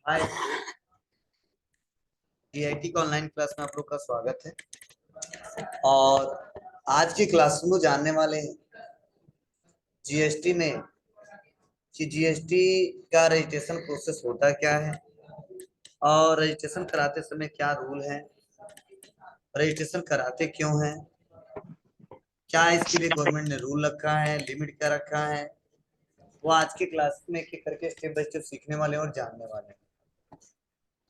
हाय, GIT का online class में आप लोग का स्वागत है। और आज की क्लास में जानने वाले हैं जीएसटी में कि जीएसटी का रजिस्ट्रेशन प्रोसेस होता क्या है और रजिस्ट्रेशन कराते समय क्या रूल है, रजिस्ट्रेशन कराते क्यों हैं, क्या इसके लिए गवर्नमेंट ने रूल रखा है, लिमिट क्या रखा है, वो आज की क्लास में एक एक करके स्टेप बाय स्टेप सीखने वाले हैं और जानने वाले हैं।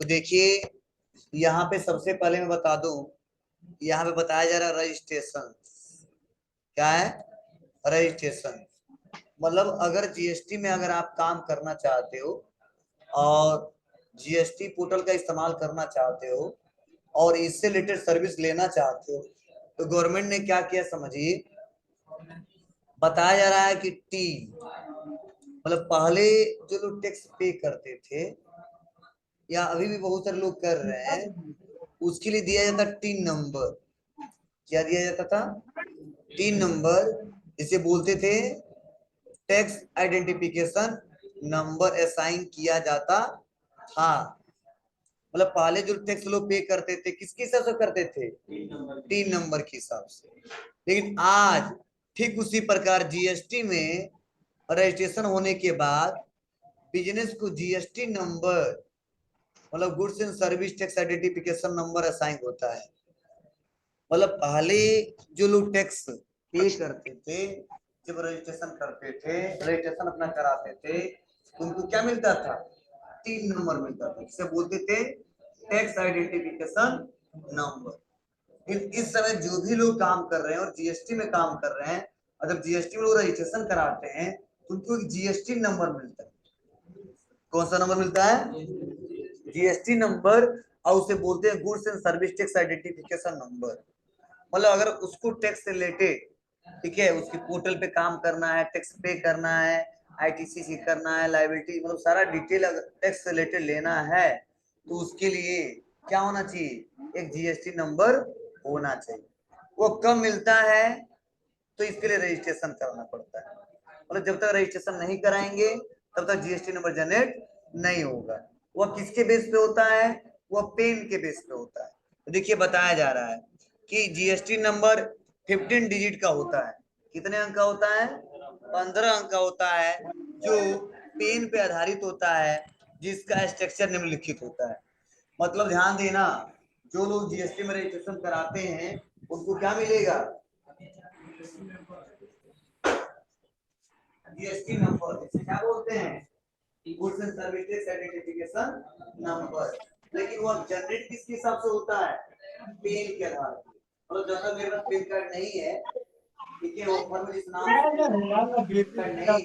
तो देखिए, यहाँ पे सबसे पहले मैं बता दूं, यहाँ पे बताया जा रहा है रजिस्ट्रेशन। क्या है? रजिस्ट्रेशन मतलब अगर जीएसटी में अगर आप काम करना चाहते हो और जीएसटी पोर्टल का इस्तेमाल करना चाहते हो और इससे रिलेटेड सर्विस लेना चाहते हो तो गवर्नमेंट ने क्या किया समझिए। बताया जा रहा है कि टी मतलब पहले जो लोग टैक्स पे करते थे या अभी भी बहुत सारे लोग कर रहे हैं, उसके लिए दिया जाता टीन नंबर। क्या दिया जाता था? Tin number. इसे बोलते थे टैक्स आइडेंटिफिकेशन नंबर असाइन किया जाता था। मतलब पहले जो टैक्स लोग पे करते थे किसके हिसाब से करते थे? टीन नंबर के हिसाब से। लेकिन आज ठीक उसी प्रकार जीएसटी में रजिस्ट्रेशन होने के बाद बिजनेस को जीएसटी नंबर मतलब goods and service tax identification number assign होता है। मतलब पहले जो लोग टैक्स पे करते थे, जब रजिस्ट्रेशन करते थे, रजिस्ट्रेशन अपना कराते थे, उनको क्या मिलता था? टीन नंबर मिलता था, जिसे बोलते थे टैक्स आइडेंटिफिकेशन नंबर। इस समय जो भी लोग काम कर रहे हैं और जीएसटी में काम कर रहे हैं, अगर जीएसटी में लोग रजिस्ट्रेशन कराते हैं तो उनको एक जीएसटी नंबर मिलता है। कौन सा नंबर मिलता है? GST number. और उसे बोलते हैं goods and service tax identification number. मतलब अगर उसको टैक्स से रिलेटेड, ठीक है, उसकी पोर्टल पे काम करना है, टैक्स पे करना है, आईटीसी करना है, लायबिलिटी मतलब सारा डिटेल अगर टैक्स से रिलेटेड लेना है तो उसके लिए क्या होना चाहिए? एक जीएसटी नंबर होना चाहिए। वो कब मिलता है? तो इसके लिए रजिस्ट्रेशन करना पड़ता है। मतलब जब तक रजिस्ट्रेशन नहीं कराएंगे तब तक जीएसटी नंबर जनरेट नहीं होगा। वह किसके बेस पे होता है? वह पेन के बेस पे होता है। तो देखिए बताया जा रहा है कि जीएसटी नंबर 15 डिजिट का होता है। कितने अंक का होता है? 15 अंक का होता है, जो पेन पे आधारित होता है, जिसका स्ट्रक्चर निम्नलिखित होता है। मतलब ध्यान देना, जो लोग जीएसटी में रजिस्ट्रेशन कराते हैं उनको क्या मिलेगा? GST number. इसे क्या बोलते हैं? Goods and services identification number. लेकिन वो जनरेट किसके हिसाब से होता है? पेन के आधार पर। मतलब जब तक मेरे पास पेन कार्ड नहीं है, ठीक है, वो फर्म जिस नाम से कार्ड नहीं है,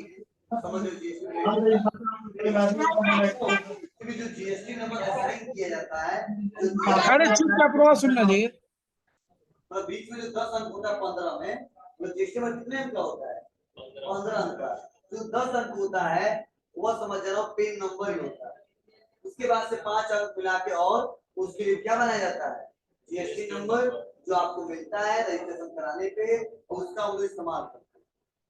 समझ लो जीएसटी जो जीएसटी नंबर असाइन किया जाता है, अरे चुपचाप रहो, सुनना जी। मतलब बीच में जो 10 अंक होता है 15 में, तो जीएसटी में कितने अंक का होता है? 15 अंक का। जो 10 अंक होता है वह समझ जाओ पेन नंबर ही होता है। उसके बाद से 5 अंक मिला के और उसके लिए क्या बनाया जाता है? जीएसटी नंबर, जो आपको मिलता है रजिस्ट्रेशन कराने पे, और उसका हम लोग इस्तेमाल करते हैं।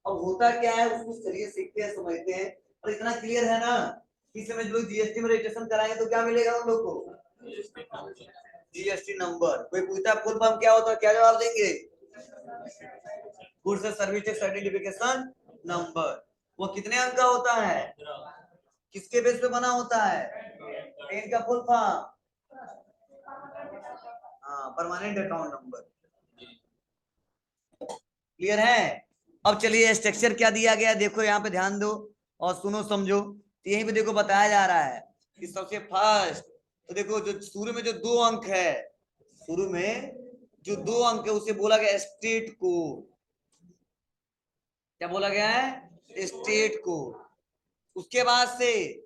अब होता क्या है उसको चलिए सीखते हैं, समझते हैं। और इतना क्लियर है ना कि समय जो जीएसटी में रजिस्ट्रेशन कराएंगे तो क्या मिलेगा उन लोग को? GST number. कोई पूछता है फुल फॉर्म क्या होता है, क्या जवाब देंगे? Goods and service tax identification number. वो कितने अंक का होता है? किसके बेस पे बना होता है? पेन का फुल फॉर्म, हाँ, परमानेंट अकाउंट नंबर। क्लियर है? अब चलिए स्ट्रक्चर क्या दिया गया देखो, यहाँ पे ध्यान दो और सुनो समझो। तो यहीं पे देखो बताया जा रहा है कि सबसे फर्स्ट तो देखो जो शुरू में जो 2 अंक है, शुरू में जो 2 अंक है उसे बोला गया स्टेट कोड। क्या बोला गया है? State code. उसके बाद से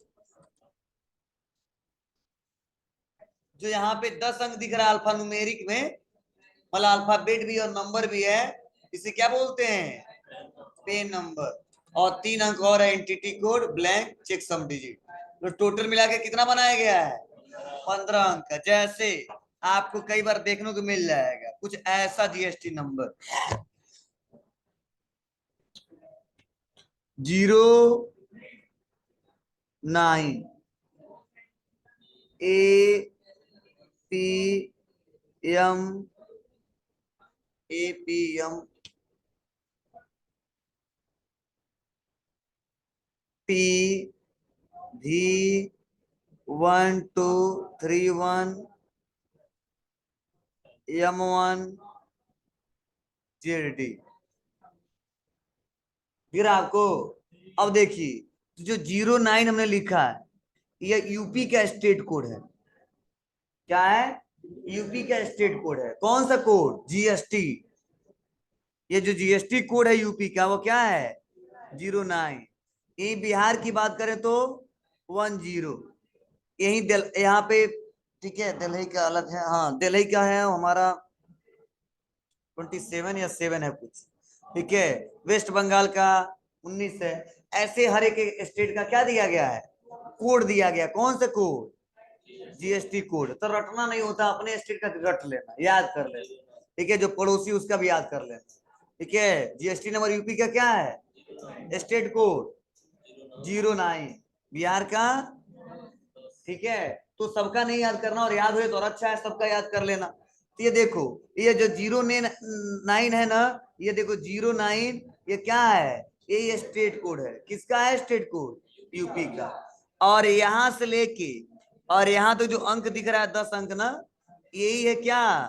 जो यहाँ पे 10 अंक दिख रहा है अल्फा न्यूमेरिक में, मतलब अल्फाबेट भी और नंबर भी है, इसे क्या बोलते हैं? PAN number. और 3 अंक और है एंटिटी कोड, ब्लैंक, चेक सम डिजिट। तो टोटल मिला के कितना बनाया गया है? 15 अंक। जैसे आपको कई बार देखने को मिल जाएगा कुछ ऐसा GST number 09 A P M APM P V1231 M1ZD। फिर आपको अब देखिए जो 09 हमने लिखा है ये यूपी का स्टेट कोड है। क्या है? यूपी का स्टेट कोड है। कौन सा कोड? जीएसटी। ये जो जीएसटी कोड है यूपी का वो क्या है? 09। यही बिहार की बात करें तो 10। यही यहाँ पे ठीक है। दिल्ली का अलग है। हाँ दिल्ली का है हमारा 27 या 7 है कुछ। ठीक है। वेस्ट बंगाल का 19 है। ऐसे हर एक स्टेट का क्या दिया गया है? कोड दिया गया। कौन सा कोड? GST code. तो रटना नहीं होता, अपने स्टेट का रट लेना, याद कर लेना। ठीक है। जो पड़ोसी उसका भी याद कर लेना। ठीक है। जीएसटी नंबर यूपी का क्या है? State code 09। बिहार का ठीक है। तो सबका नहीं याद करना, और याद हुए तो और अच्छा है, सबका याद कर लेना। तो ये देखो ये जो 09 है ना, ये देखो 09 ये क्या है? ये स्टेट कोड है। किसका है स्टेट कोड? यूपी का। और यहां से लेके और यहां तो जो अंक दिख रहा है 10 अंक ना, यही है क्या?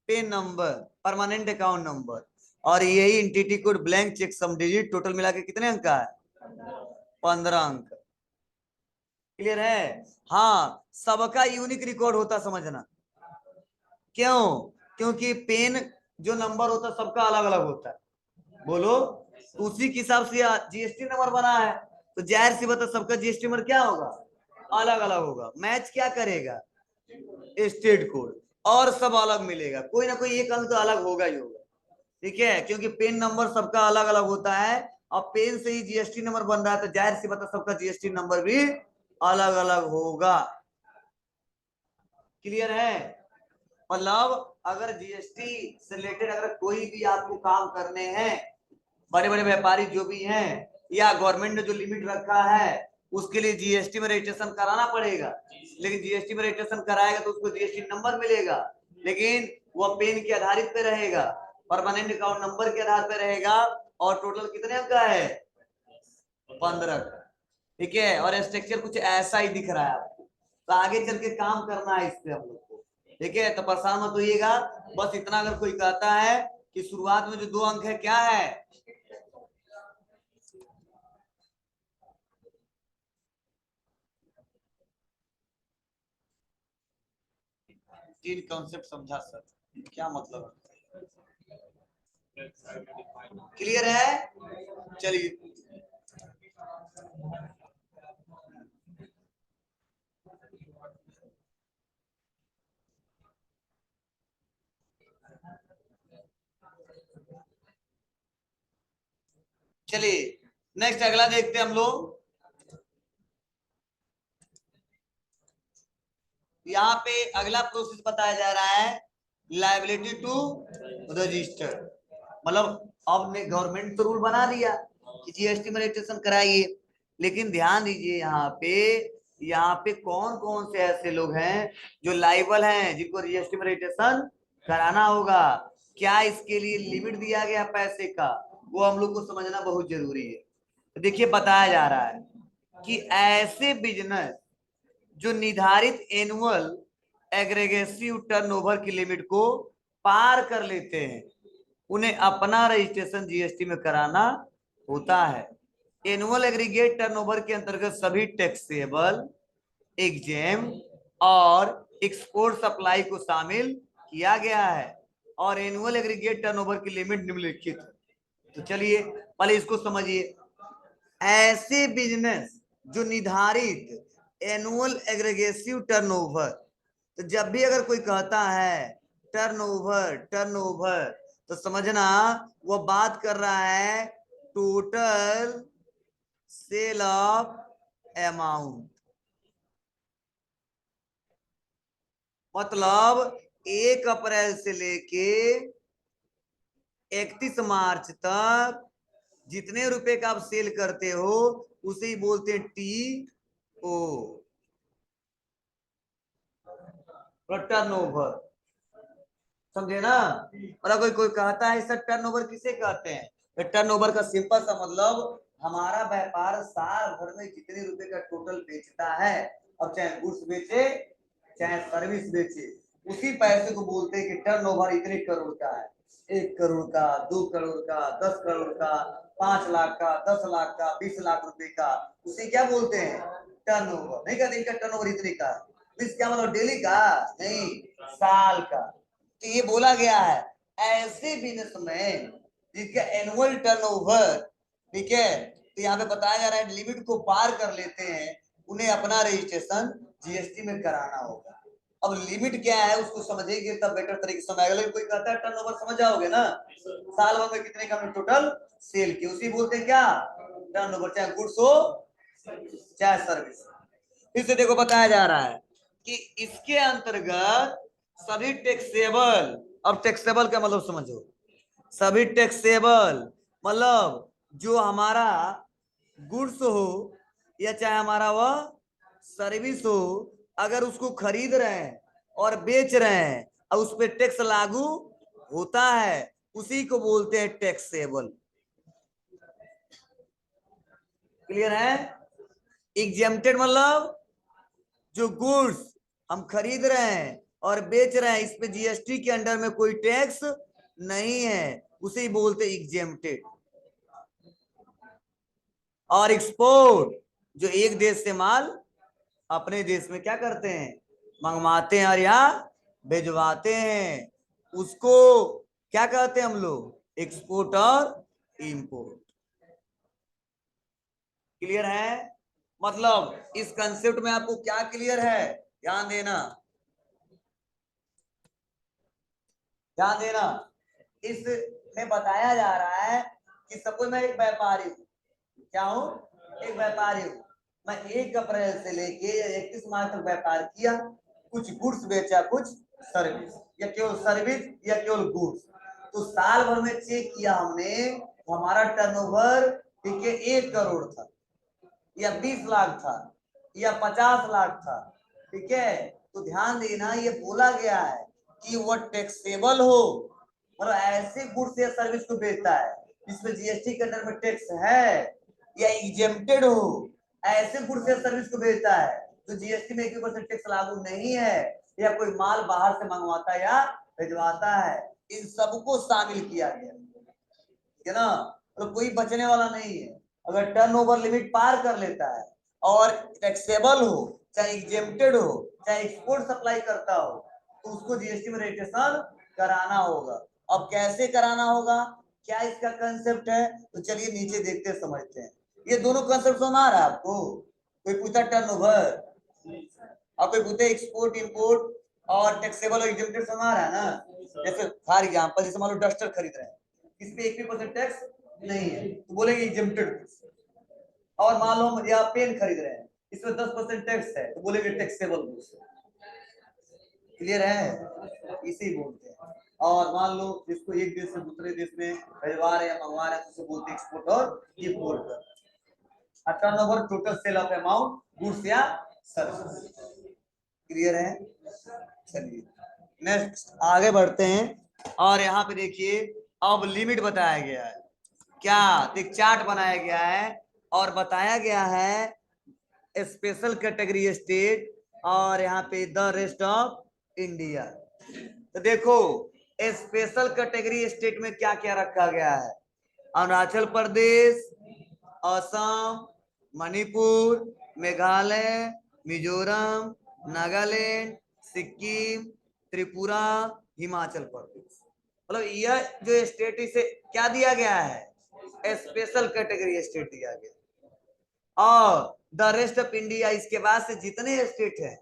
PAN number, permanent account number. और यही एंटिटी कोड, ब्लैंक चेक सम डिजिट, टोटल मिला के कितने अंक का है? 15 अंक। क्लियर है? हाँ सबका यूनिक रिकॉर्ड होता, समझना। क्यों? क्योंकि पेन जो नंबर होता सबका अलग अलग होता है। बोलो। उसी के हिसाब से जीएसटी नंबर बना है, तो जाहिर सी बात है सबका जीएसटी नंबर क्या होगा? अलग अलग होगा। मैच क्या करेगा? State code. और सब अलग मिलेगा, कोई ना कोई एक अंक तो अलग होगा ही होगा। ठीक है। क्योंकि पेन नंबर सबका अलग अलग होता है, और पेन से ही जीएसटी नंबर बन रहा है, तो जाहिर सी बात है सबका जीएसटी नंबर भी अलग अलग होगा। क्लियर है? मतलब अगर जीएसटी से रिलेटेड अगर कोई भी आपको काम करने हैं, बड़े बड़े व्यापारी जो भी हैं, या गवर्नमेंट ने जो लिमिट रखा है उसके लिए जीएसटी में रजिस्ट्रेशन कराना पड़ेगा। लेकिन जीएसटी में रजिस्ट्रेशन कराएगा तो उसको जीएसटी नंबर मिलेगा, लेकिन वह पेन के आधारित पे रहेगा, परमानेंट अकाउंट नंबर के आधार पे रहेगा। और टोटल कितने अंक का है? 15। ठीक है। और स्ट्रक्चर कुछ ऐसा ही दिख रहा है आपको, तो आगे चल के काम करना है इस पे हम लोग को। ठीक है। तो परेशान मत होइएगा। बस इतना अगर कोई कहता है कि शुरुआत में जो 2 अंक है क्या है? तीन कॉन्सेप्ट समझा सर, क्या मतलब है? क्लियर है? चलिए चलिए नेक्स्ट अगला देखते हैं हम लोग। यहाँ पे अगला प्रोसेस बताया जा रहा है, लायबिलिटी टू रजिस्टर। मतलब अब ने गवर्नमेंट तो रूल बना दिया कि जीएसटी में रजिस्ट्रेशन कराइए, लेकिन ध्यान दीजिए यहाँ पे कौन कौन से ऐसे लोग हैं जो लाइबल हैं, जिनको जीएसटी में रजिस्ट्रेशन कराना होगा। क्या इसके लिए लिमिट दिया गया पैसे का, वो हम लोग को समझना बहुत जरूरी है। तो देखिए बताया जा रहा है कि ऐसे बिजनेस जो निर्धारित एनुअल एग्रेगेसिव टर्नओवर की लिमिट को पार कर लेते हैं, उन्हें अपना रजिस्ट्रेशन जीएसटी में कराना होता है। एनुअल एग्रीगेट टर्नओवर के अंतर्गत सभी टैक्सेबल, एग्जेम और एक्सपोर्ट सप्लाई को शामिल किया गया है, और एनुअल एग्रीगेट टर्नओवर की लिमिट निम्नलिखित है। तो चलिए पहले इसको समझिए। ऐसे बिजनेस जो निर्धारित एनुअल एग्रेगेसिव टर्नओवर, तो जब भी अगर कोई कहता है टर्नओवर टर्नओवर, तो समझना वो बात कर रहा है टोटल सेल ऑफ अमाउंट। मतलब 1 अप्रैल से लेके 31 मार्च तक जितने रुपए का आप सेल करते हो उसे ही बोलते हैं टी ओ। टर्नओवर, समझे ना। मतलब कोई कोई कहता है सर टर्नओवर किसे कहते हैं, तो टर्नओवर का सिंपल सा मतलब हमारा व्यापार साल भर में कितने रुपए का टोटल बेचता है, अब चाहे गुड्स बेचे चाहे सर्विस बेचे, उसी पैसे को बोलते हैं कि टर्नओवर इतने करोड़ का है, 1 करोड़ का, 2 करोड़ का, 10 करोड़ का, 5 लाख का, 10 लाख का, 20 लाख रुपए का, उसे क्या बोलते हैं टर्नओवर। नहीं कहते इनका टर्नओवर इतने का है, क्या मतलब डेली का नहीं, साल का। तो ये बोला गया है ऐसे बिजनेसमैन जिसका एनुअल टर्नओवर, ठीक है, तो यहाँ पे बताया जा रहा है लिमिट को पार कर लेते हैं, उन्हें अपना रजिस्ट्रेशन जीएसटी में कराना होगा। अब लिमिट क्या है उसको समझेंगे तब बेटर तरीके से समझ आएगा। लेकिन कोई कहता है टर्नओवर समझ जाओगे ना, साल भर में कितने का टोटल सेल की, उसी बोलते हैं क्या टर्नओवर, चाहे गुड्स हो चाहे सर्विस। इससे देखो बताया जा रहा है कि इसके अंतर्गत सभी टैक्सेबल, अब टैक्सेबल का मतलब समझो, सभी टैक्सेबल मतलब जो हमारा गुड्स हो या चाहे हमारा वह सर्विस हो, अगर उसको खरीद रहे हैं और बेच रहे हैं और उस पर टैक्स लागू होता है, उसी को बोलते हैं टैक्सेबल। क्लियर है। एग्जेम्प्टेड मतलब जो गुड्स हम खरीद रहे हैं और बेच रहे हैं, इस पे जीएसटी के अंडर में कोई टैक्स नहीं है, उसे ही बोलते एग्जेम्प्टेड। और एक्सपोर्ट जो एक देश से माल अपने देश में क्या करते हैं मंगवाते हैं और यहाँ भेजवाते हैं, उसको क्या कहते हैं हम लोग एक्सपोर्ट और इंपोर्ट। क्लियर है। मतलब इस कंसेप्ट में आपको क्या क्लियर है, ध्यान देना, ध्यान देना। इसमें बताया जा रहा है कि सपोज मैं एक व्यापारी हूँ, क्या हूँ एक व्यापारी हूँ, मैं 1 अप्रैल से लेके 31 मार्च तक व्यापार किया, कुछ गुड्स बेचा कुछ सर्विस, या केवल सर्विस या केवल गुड्स। तो साल भर में चेक किया हमने, हमारा टर्नओवर ठीक है 1 करोड़ था या 20 लाख था या 50 लाख था, ठीक है। तो ध्यान देना ये बोला गया है कि वो टैक्सेबल हो, मतलब ऐसे गुड्स या सर्विस को बेचता है जिसमें जीएसटी के अंडर में टैक्स है, या एग्जेम्प्टेड हो, ऐसे गुड्स या सर्विस को बेचता है तो जीएसटी में 1% टैक्स लागू नहीं है, या कोई माल बाहर से मंगवाता या भिजवाता है, इन सबको शामिल किया गया है ना। तो कोई बचने वाला नहीं है। अगर टर्नओवर लिमिट पार कर लेता है और टैक्सेबल हो, चाहे एग्जेम्प्टेड हो, चाहे एक्सपोर्ट सप्लाई करता हो, तो उसको जीएसटी में रजिस्ट्रेशन कराना होगा। अब कैसे कराना होगा, क्या इसका कंसेप्ट है, तो चलिए नीचे देखते समझते हैं। ये दोनों कंसेप्ट समझ आ रहा है आपको। कोई पूछा टर्नओवर और कोई पूछते एक्सपोर्ट इंपोर्ट और टैक्सेबल और एग्जेम्प्टेड समझ आ रहा है ना। जैसे फॉर एग्जांपल जैसे मान लो डस्टर खरीद रहे हैं, इस पे 1% टैक्स नहीं है तो बोलेंगे एग्जेम्प्टेड। और मान लो हम या पेन खरीद रहे हैं, इसमें 10% टैक्स है तो बोलेंगे टैक्सेबल गुड्स। क्लियर है, इसी बोलते हैं। और मान लो जिसको एक देश से दूसरे देश में भेजवा रहे हैं मंगवा रहे हैं तो उसे बोलते हैं एक्सपोर्ट और import. Turnover total sale of amount goods या सर्विस। क्लियर है। चलिए नेक्स्ट आगे बढ़ते हैं। और यहाँ पे देखिए अब लिमिट बताया गया है, क्या एक चार्ट बनाया गया है और बताया गया है स्पेशल कैटेगरी स्टेट और यहाँ पे द रेस्ट ऑफ इंडिया। तो देखो स्पेशल कैटेगरी स्टेट में क्या क्या रखा गया है, अरुणाचल प्रदेश, असम, मणिपुर, मेघालय, मिजोरम, नागालैंड, सिक्किम, त्रिपुरा, हिमाचल प्रदेश। मतलब यह जो स्टेट इसे क्या दिया गया है स्पेशल कैटेगरी स्टेट दिया गया। और द रेस्ट ऑफ इंडिया इसके बाद से जितने स्टेट है,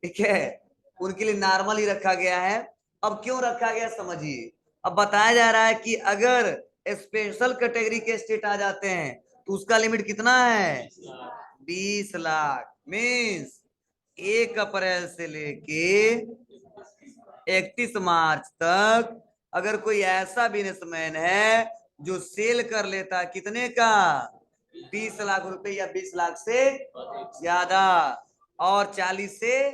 ठीक है, उनके लिए नॉर्मल ही रखा गया है। अब क्यों रखा गया समझिए। अब बताया जा रहा है कि अगर स्पेशल कैटेगरी के स्टेट आ जाते हैं तो उसका लिमिट कितना है 20 लाख। मीन्स 1 अप्रैल से लेके 31 मार्च तक अगर कोई ऐसा बिजनेसमैन है जो सेल कर लेता कितने का 20 लाख रुपए या 20 लाख से ज्यादा और 40 से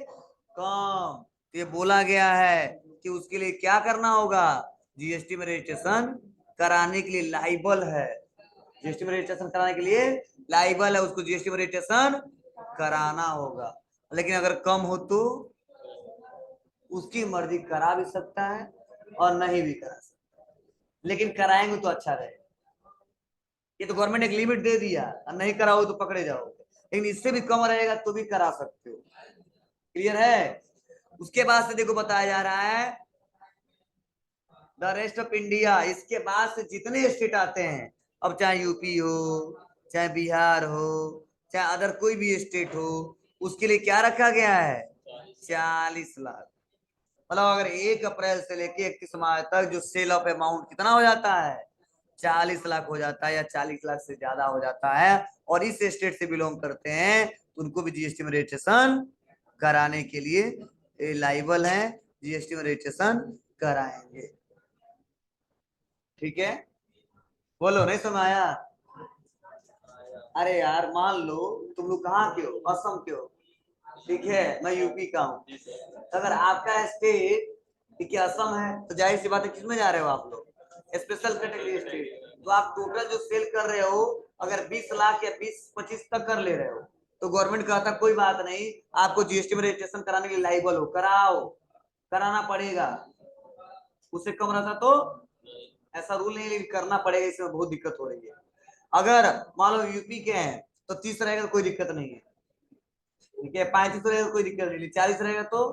कम, तो ये बोला गया है कि उसके लिए क्या करना होगा, जीएसटी में रजिस्ट्रेशन कराने के लिए लाइबल है, जीएसटी में रजिस्ट्रेशन कराने के लिए लाइबल है, उसको जीएसटी में रजिस्ट्रेशन कराना होगा। लेकिन अगर कम हो तो उसकी मर्जी करा भी सकता है और नहीं भी करा सकता, लेकिन कराएंगे तो अच्छा रहेगा। ये तो गवर्नमेंट एक लिमिट दे दिया, और नहीं कराओ तो पकड़े जाओगे, लेकिन इससे भी कम रहेगा तो भी करा सकते हो। क्लियर है। उसके बाद से देखो बताया जा रहा है द रेस्ट ऑफ इंडिया, इसके बाद से जितने स्टेट आते हैं, अब चाहे यूपी हो, चाहे बिहार हो, चाहे अदर कोई भी स्टेट हो, उसके लिए क्या रखा गया है, 40 लाख। मतलब अगर 1 अप्रैल से लेके 31 मार्च तक जो सेल ऑफ अमाउंट कितना हो जाता है, 40 लाख हो जाता है, या 40 लाख से ज्यादा हो जाता है, और इस स्टेट से बिलोंग करते हैं, तो उनको भी जीएसटी में रजिस्ट्रेशन कराने के लिए लाइबल है, जीएसटी में रजिस्ट्रेशन कराएंगे। ठीक है, बोलो, नहीं समझ आया? अरे यार मान लो तुम लोग कहाँ के हो, असम के हो, ठीक है, मैं यूपी का हूँ। तो अगर आपका स्टेट ठीक है असम है, तो जाहिर सी बात है किसमें जा रहे हो आप लोग, स्पेशल कैटेगरी स्टेट। तो आप टोटल जो सेल कर रहे हो अगर 20 लाख या 20-25 तक कर ले रहे हो, तो गवर्नमेंट कहता कोई बात नहीं, आपको जीएसटी में रजिस्ट्रेशन कराने के लिए लाइबल हो, कराओ, कराना पड़ेगा। उससे कम रहता तो ऐसा रूल नहीं, लेकिन करना पड़ेगा, इसमें बहुत दिक्कत हो रही है। अगर मान लो यूपी के हैं तो 30 रहेगा तो कोई दिक्कत नहीं है, ठीक है, 35 रहेगा तो कोई दिक्कत नहीं, 40 रहेगा तो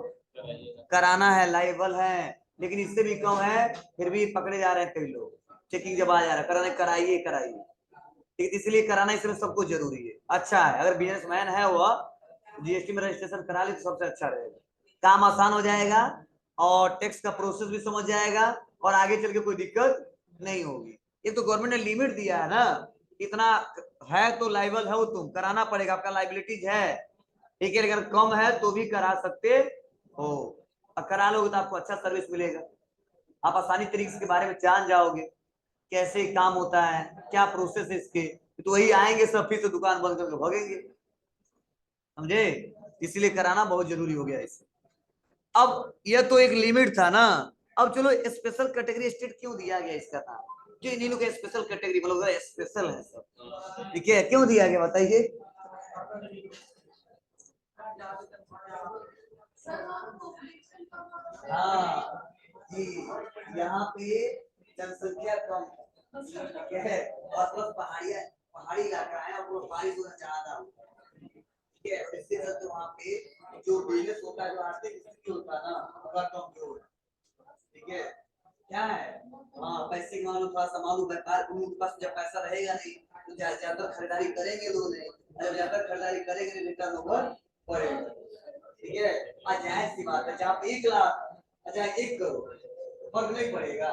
कराना है, लाइबल है। लेकिन इससे भी कम है फिर भी पकड़े जा रहे हैं कई लोग, चेकिंग जब आ जा रहा है, कराने कराइए कराइए, ठीक, इसलिए कराना इसमें सबको जरूरी है। अच्छा है अगर बिजनेसमैन है वह जीएसटी में रजिस्ट्रेशन करा ले तो सबसे अच्छा रहेगा, काम आसान हो जाएगा और टैक्स का प्रोसेस भी समझ जाएगा, और आगे चल के कोई दिक्कत नहीं होगी। ये तो गवर्नमेंट ने लिमिट दिया है ना, इतना है तो लाइबल है, तुम कराना पड़ेगा, आपका लाइबिलिटीज है, ठीक है, अगर कम है तो भी करा सकते हो, और करा लोगे तो आपको अच्छा सर्विस मिलेगा, आप आसानी तरीके से के बारे में जान जाओगे, कैसे काम होता है, क्या प्रोसेस है इसके, तो वही आएंगे सब फिर से दुकान बंद करके भागेंगे, समझे, इसीलिए कराना बहुत जरूरी हो गया इससे। अब यह तो एक लिमिट था ना, अब चलो स्पेशल कैटेगरी स्टेट क्यों दिया गया इसका नाम, जो इन लोग स्पेशल कैटेगरी मतलब स्पेशल है सब, ठीक है, क्यों दिया गया बताइए। हाँ जी, यहाँ पे जनसंख्या कम है, ठीक है, और प्लस पहाड़ी इलाका है, और बारिश होना ज्यादा होता है, ठीक है, इसके चलते वहाँ पे जो बिजनेस होता है, जो आर्थिक स्थिति होता है ना, वह कमजोर है, ठीक है, क्या है, हाँ पैसे का मालूम, थोड़ा सा मालूम, व्यापार उनके पास जब पैसा रहेगा नहीं तो ज्यादा खरीदारी करेंगे लोग नहीं, जब ज्यादा खरीदारी करेंगे रिटर्न ओवर पड़ेगा, ठीक है, जायज सी बात है, जहाँ पे 1 लाख अच्छा 1 करोड़ फर्क नहीं पड़ेगा,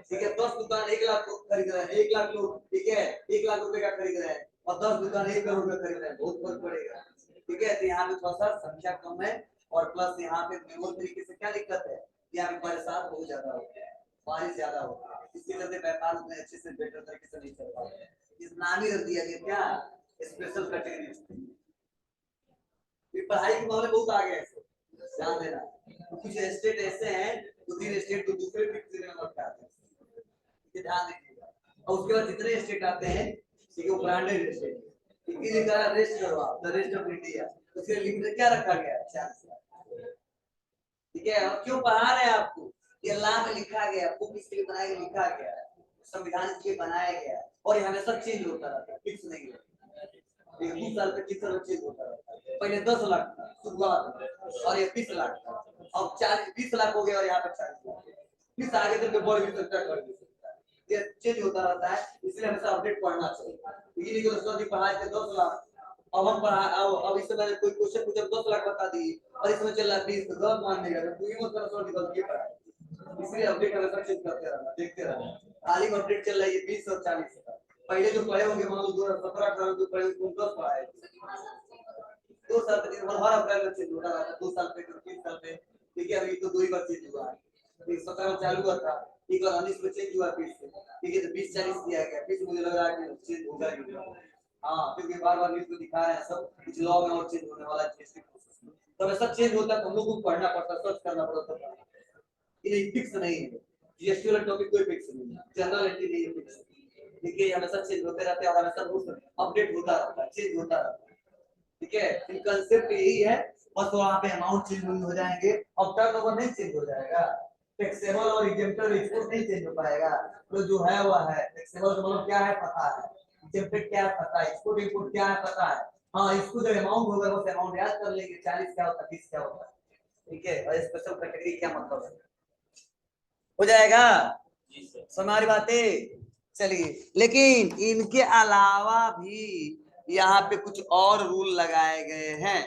ठीक है, 10 दुकान 1 लाख को खरीद रहे हैं, 1 लाख लोग, ठीक है, 1 लाख रुपए का खरीद रहे हैं, और 10 दुकान 1 करोड़ का खरीद रहे हैं, बहुत फर्क पड़ेगा, ठीक है, तो यहाँ पे थोड़ा सा संख्या कम है, और प्लस यहाँ पे मेमोर तरीके से क्या दिक्कत है, यहाँ पे बरसात बहुत ज्यादा होती है, बारिश ज्यादा होती है, इसके चलते व्यापार उतने अच्छे से बेटर तरीके से नहीं चल पाते हैं, इस नाम ही रख दिया गया क्या, स्पेशल कैटेगरी। पढ़ाई के मामले बहुत आगे है, ध्यान देना, तो कुछ स्टेट ऐसे हैं, 2-3 स्टेट तो दूसरे फिफ्थ नंबर पे आते हैं, ये ध्यान दीजिएगा, और उसके बाद जितने स्टेट आते हैं, ठीक है, वो ब्रांडेड स्टेट, इनकी जगह रेस्ट करो आप, द रेस्ट ऑफ इंडिया, उसके लिमिट क्या रखा गया है, 40, ठीक है, और क्यों पढ़ा रहे हैं आपको, ये लॉ में लिखा गया, बुक इसके लिए बनाया गया, लिखा गया है, संविधान के लिए बनाया गया है, और ये हमेशा चेंज होता रहता है, फिक्स नहीं है, 20 साल पे किस तरह चेंज होता रहता है, पहले 10 लाख था शुरुआत, और ये 20 लाख था, अब 40-20 लाख हो गया, और यहाँ पे 40 लाख, फिर आगे चल के बढ़ भी सकता है, घट भी सकता है, ये चेंज होता रहता है, इसलिए हमेशा अपडेट पढ़ना चाहिए। ये नहीं कि सर जी पढ़ाए थे 10 लाख, अब हम पढ़ा अब इससे मैंने कोई क्वेश्चन पूछा 10 लाख बता दी, और इसमें चल रहा है 20, तो गलत मान लेगा, तो ये मत करो सर जी गलत ये पढ़ाए, इसलिए अपडेट हमेशा चेंज करते रहना, देखते रहना, तालीम अपडेट चल रहा है, ये 20 और 40 का, पहले जो पढ़े होंगे मान लो 2017-18 जो पढ़े उनको 10 पढ़ाए, 2 साल पे हर अप्रैल में चेंज होता रहता है, 2 साल पे 3 साल पे, ठीक है, अभी तो 2 ही बार चेंज हुआ है, 17 में चालू हुआ था, एक बार 19 में चेंज हुआ फिर से, ठीक है, तो 20-40 दिया गया, फिर मुझे लग रहा है कि चेंज होगा ही, हाँ, क्योंकि बार-बार न्यूज़ में दिखा रहे हैं सब कुछ लॉ में और चेंज होने वाला है, तो वैसा चेंज होता है तो हम लोग को पढ़ना पड़ता है, सर्च करना पड़ता है। ये फिक्स नहीं है, जीएसटी वाला टॉपिक कोई फिक्स नहीं है, जनरल एंट्री नहीं है फिक्स। देखिए हमेशा चेंज होते रहते हैं और हमेशा रूल्स अपडेट होता रहता है, चेंज होता रहता है। ठीक है, कंसेप्ट यही है, बस वहां पे अमाउंट चेंज हो जाएंगे और टर्नओवर नहीं चेंज हो जाएगा। टैक्सेबल और एग्जेम्प्टेड एक्सपोर्ट नहीं चेंज हो पाएगा, तो जो है वह है। टैक्सेबल का मतलब क्या है पता है, एग्जेम्प्टेड क्या है पता है, एक्सपोर्ट इंपोर्ट क्या है पता है। हाँ, इसको जो अमाउंट होगा वो अमाउंट याद कर लेंगे, 40 क्या होता है 20 क्या होता है। ठीक है, और स्पेशल कैटेगरी क्या मतलब है, हो जाएगा समझ हमारी बातें। चलिए, लेकिन इनके अलावा भी यहाँ पे कुछ और रूल लगाए गए हैं।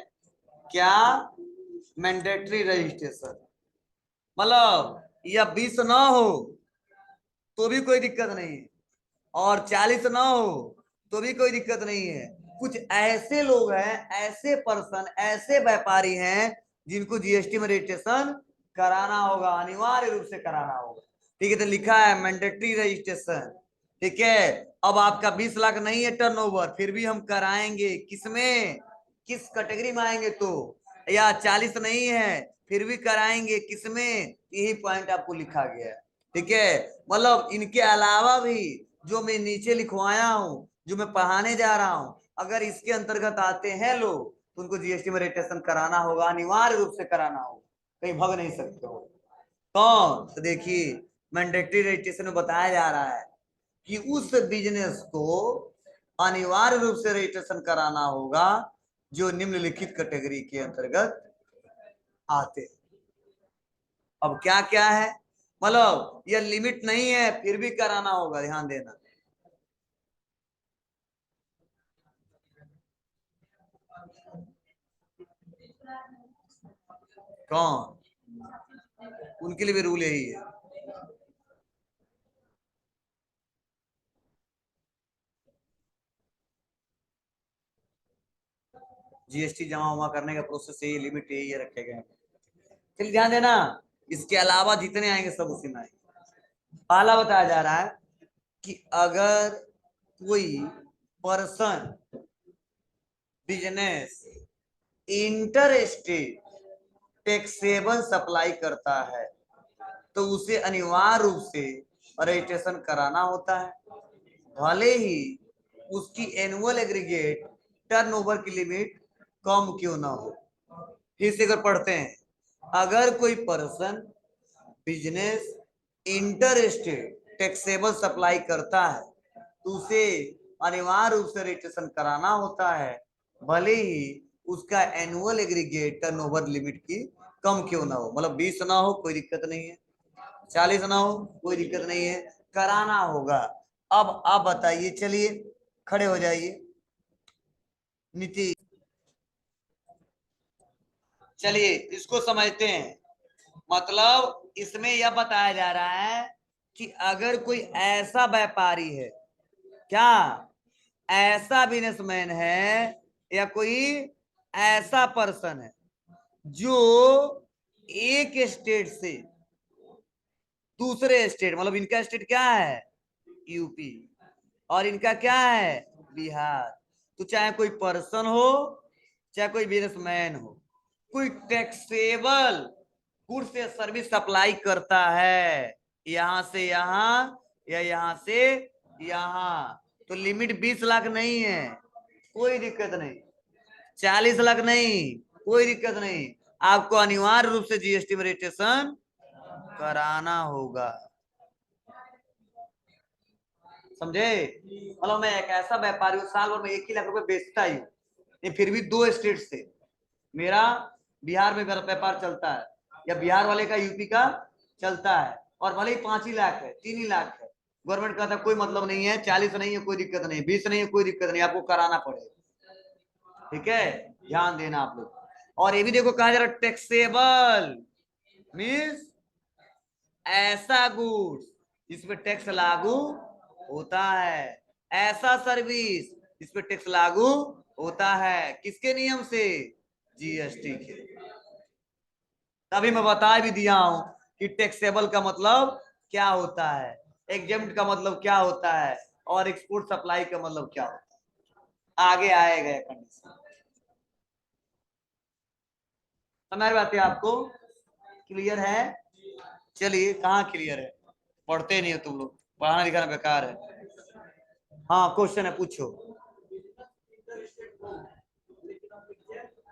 क्या? मैंडेटरी रजिस्ट्रेशन, मतलब यह 20 ना हो तो भी कोई दिक्कत नहीं है और 40 ना हो तो भी कोई दिक्कत नहीं है। कुछ ऐसे लोग हैं, ऐसे पर्सन, ऐसे व्यापारी हैं जिनको जीएसटी में रजिस्ट्रेशन कराना होगा, अनिवार्य रूप से कराना होगा। ठीक है, तो लिखा है मैंडेटरी रजिस्ट्रेशन। ठीक है, अब आपका 20 लाख नहीं है टर्नओवर, फिर भी हम कराएंगे। किसमें, किस कैटेगरी में आएंगे तो, या 40 नहीं है फिर भी कराएंगे, किसमें, यही पॉइंट आपको लिखा गया है। ठीक है, मतलब इनके अलावा भी जो मैं नीचे लिखवाया हूं, जो मैं पढ़ाने जा रहा हूं, अगर इसके अंतर्गत आते हैं लोग तो उनको जीएसटी में रजिस्ट्रेशन कराना होगा, अनिवार्य रूप से कराना होगा, कहीं भग नहीं सकते हो। कौन? तो देखिए, मैंडेटरी रजिस्ट्रेशन में बताया जा रहा है कि उस बिजनेस को अनिवार्य रूप से रजिस्ट्रेशन कराना होगा जो निम्नलिखित कैटेगरी के अंतर्गत आते। अब क्या क्या है, मतलब यह लिमिट नहीं है, फिर भी कराना होगा, ध्यान देना। कौन? उनके लिए भी रूल यही है। जीएसटी जमा उमा करने का प्रोसेस यही, लिमिट यही है, रखे गए। चलिए ध्यान देना, इसके अलावा जितने आएंगे सब उसी में आएंगे। पहला बताया जा रहा है कि अगर कोई person, business inter state taxable supply करता है तो उसे अनिवार्य रूप से रजिस्ट्रेशन कराना होता है, भले ही उसकी एनुअल एग्रीगेट टर्नओवर की लिमिट कम क्यों ना हो। फिर से अगर पढ़ते हैं, अगर कोई person, business inter state taxable supply करता है तो उसे अनिवार्य रूप से रजिस्ट्रेशन कराना होता है, भले ही उसका एनुअल एग्रीगेट टर्नओवर लिमिट की कम क्यों ना हो। मतलब 20 ना हो कोई दिक्कत नहीं है, 40 ना हो कोई दिक्कत नहीं है, कराना होगा। अब आप बताइए, चलिए खड़े हो जाइए नीति, चलिए इसको समझते हैं। मतलब इसमें यह बताया जा रहा है कि अगर कोई ऐसा व्यापारी है, क्या ऐसा बिजनेसमैन है या कोई ऐसा पर्सन है जो एक स्टेट से दूसरे स्टेट, मतलब इनका स्टेट क्या है यूपी और इनका क्या है बिहार, तो चाहे कोई पर्सन हो चाहे कोई बिजनेसमैन हो, कोई टैक्सेबल गुड्स या सर्विस सप्लाई करता है यहां से यहां या यहां से यहां, तो लिमिट 20 लाख नहीं है, कोई दिक्कत नहीं, 40 लाख नहीं, कोई दिक्कत नहीं, आपको अनिवार्य रूप से जीएसटी में रजिस्ट्रेशन कराना होगा। समझे? मतलब मैं एक ऐसा व्यापारी हूँ, साल भर में 1 ही लाख रुपए बेचता ही हूँ, फिर भी 2 स्टेट से मेरा बिहार में व्यापार चलता है या बिहार वाले का यूपी का चलता है, और भले ही 5 ही लाख है 3 ही लाख है, गवर्नमेंट कहता कोई मतलब नहीं है, 40 नहीं है कोई दिक्कत नहीं, 20 नहीं है कोई दिक्कत नहीं, आपको कराना पड़ेगा। ठीक है, ध्यान देना आप लोग। और ये भी देखो कहा जा रहा है टैक्सेबल मीन्स ऐसा गुड्स जिस पे टैक्स लागू होता है, ऐसा सर्विस जिस पे टैक्स लागू होता है, किसके नियम से, जीएसटी के। तभी मैं बता भी दिया हूं कि टैक्सेबल का मतलब क्या होता है, एग्जेम्प्ट का मतलब क्या होता है और एक्सपोर्ट सप्लाई का मतलब क्या होता है, आगे आएगा कंडीशन। समझ बात है आपको? क्लियर है? चलिए, कहाँ क्लियर है? पढ़ते नहीं हो तुम लोग, पढ़ाना लिखाना बेकार है। हाँ, क्वेश्चन है, पूछो।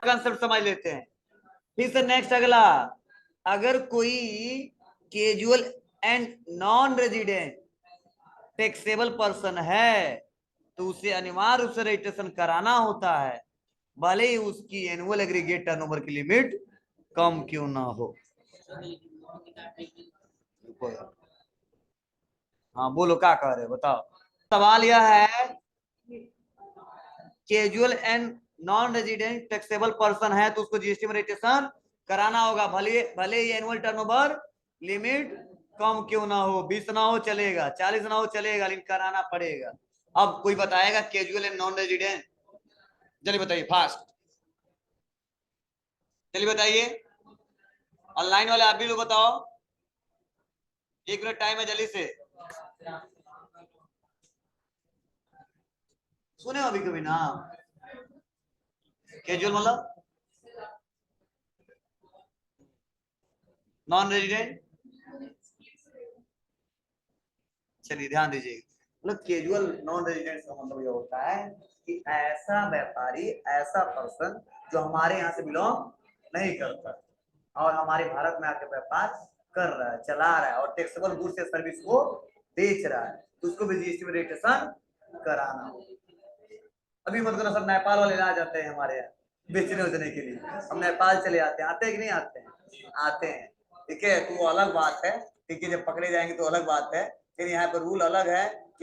कंसेप्ट समझ लेते हैं। फिर से नेक्स्ट अगला, अगर कोई casual and non resident taxable person है तो उसे अनिवार्य रूप से रजिस्ट्रेशन कराना होता है, भले ही उसकी एनुअल एग्रीगेट टर्नओवर की लिमिट कम क्यों ना हो। हाँ बोलो, क्या कह रहे हो, बताओ। सवाल यह है, casual and non resident taxable person है तो उसको जीएसटी में रजिस्ट्रेशन कराना होगा, भले भले ही एनुअल टर्नओवर लिमिट कम क्यों ना हो, 20 ना हो चलेगा, 40 ना हो चलेगा, लेकिन कराना पड़ेगा। अब कोई बताएगा कैजुअल एंड नॉन रेजिडेंट? चलिए बताइए फास्ट, चलिए बताइए। ऑनलाइन वाले आप भी लोग बताओ, 1 मिनट टाइम है, जल्दी से। सुने हो अभी कभी नाम कैजुअल मतलब नॉन रेजिडेंट? चलिए ध्यान दीजिए, मतलब कैजुअल नॉन रेजिडेंट का मतलब ये होता है कि ऐसा व्यापारी, ऐसा पर्सन जो हमारे यहाँ से बिलोंग नहीं करता और हमारे भारत में आके व्यापार कर रहा है, चला रहा है और टैक्सेबल गुड्स या सर्विस को बेच रहा है, तो उसको भी जीएसटी में रजिस्ट्रेशन कराना हो। अभी मतलब सब नेपाल वाले आ जाते हैं हमारे यहाँ बेचने उचने के लिए, हम नेपाल चले आते हैं, आते हैं कि नहीं आते हैं? आते हैं, ठीक है, तो वो अलग बात है, ठीक है, जब पकड़े जाएंगे तो अलग बात है, फिर यहाँ पर रूल अलग है,